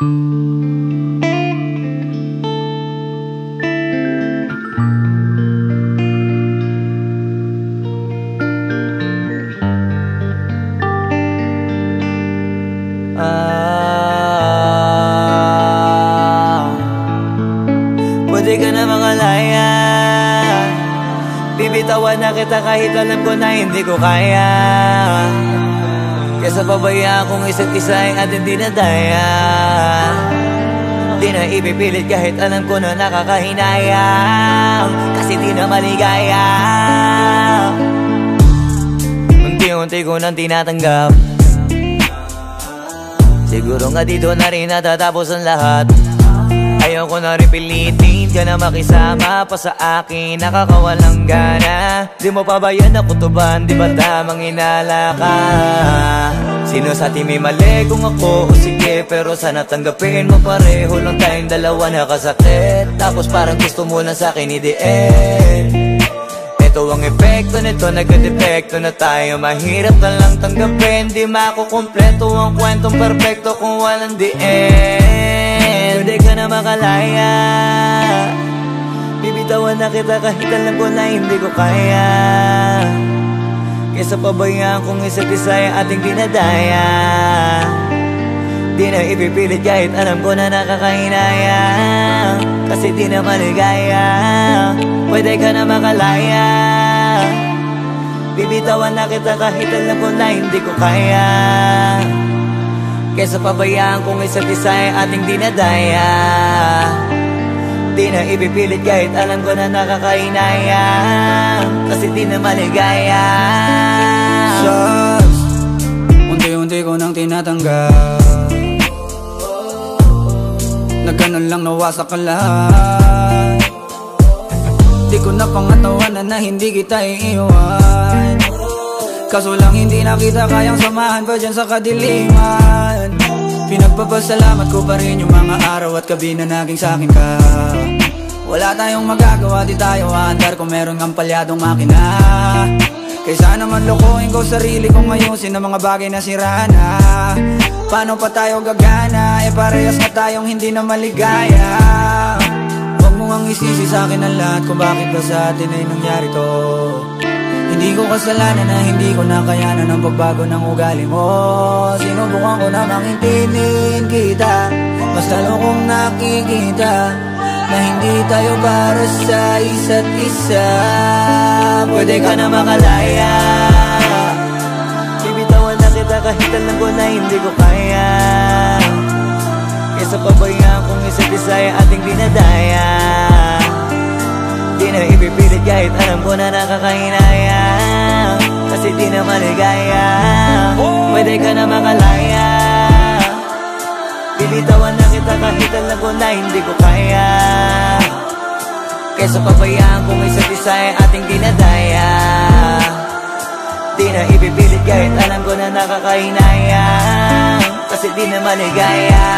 Pwede ka na makalaya, bibitawan na kita kahit alam ko na hindi ko kaya. Kesa pabayaan kung isa't isa ay ating dinadaya. Di na ipipilit kahit alam ko na nakakahinayang, kasi di na maligaya. Unti-unti ko nang tinatanggap, siguro nga dito na rin natatapos ang lahat. Ayaw ko na rin pilitin ka na makisama pa sa akin, nakakawalang gana. Di mo pa ba yan nakutuban, di ba tamang inala ka? Sino sa atin may mali, kung ako o sige, pero sana tanggapin mo pareho lang tayong dalawa nakasakit. Tapos parang gusto mo na sa akin i-end. Ito ang epekto nito, nagka-depekto na tayo. Mahirap na lang tanggapin, di makukumpleto ang kwentong perfecto kung walang the end. Pwede ka na makalaya, bibitawan na kita kahit alam ko na hindi ko kaya. Kesa pabayaan kung isa't isa ay ating dinadaya. Di na ipipilit kahit alam ko na nakakahinaya, kasi di na maligaya. Pwede ka na makalaya, bibitawan na kita kahit alam ko na hindi ko kaya. Kesa pabayaan kung isa't isa ay ating dinadaya. Di na ipipilit kahit alam ko na nakakahinaya, kasi di na maligaya. Shucks, unti-unti ko nang tinatanggap, na ganun lang nawasak ka lahat. Di ko na pangatawanan na hindi kita iiwan, kaso lang hindi na kita kayang samahan pa dyan sa kadiliman. Pinagpapasalamat ko pa rin yung mga araw at gabi na naging sa'kin ka. Wala tayong magagawa, di tayo aandar kung meron kang palyadong makina. Kaysa naman lokohin ko sarili kong ayusin ang mga bagay na sira na. Paano pa tayo gagana, parehas na tayong hindi na maligaya. Huwag mo ngang isisi sa'kin ang lahat kung bakit ba sa atin ay nangyari to. Hindi ko kasalanan na hindi ko nakayanan ang pagbago ng ugali mo. Sinubukan ko namang intindihin kita, mas lalo kong nakikita na hindi tayo para sa isa't isa. Pwede ka na makalaya, bibitawan na kita kahit alam ko na hindi ko kaya. Kesa pabayaan kung isa't isa ay ating dinadaya. Di na ipipilit kahit alam ko na nakakahinaya, kasi di na maligaya. Pwede ka na makalaya, bibitawan na kita kahit alam ko na hindi ko kaya. Kesa pabayaan kung isa't isa ay ating dinadaya. Di na ipipilit kahit alam ko na nakakahinaya, kasi di na maligaya.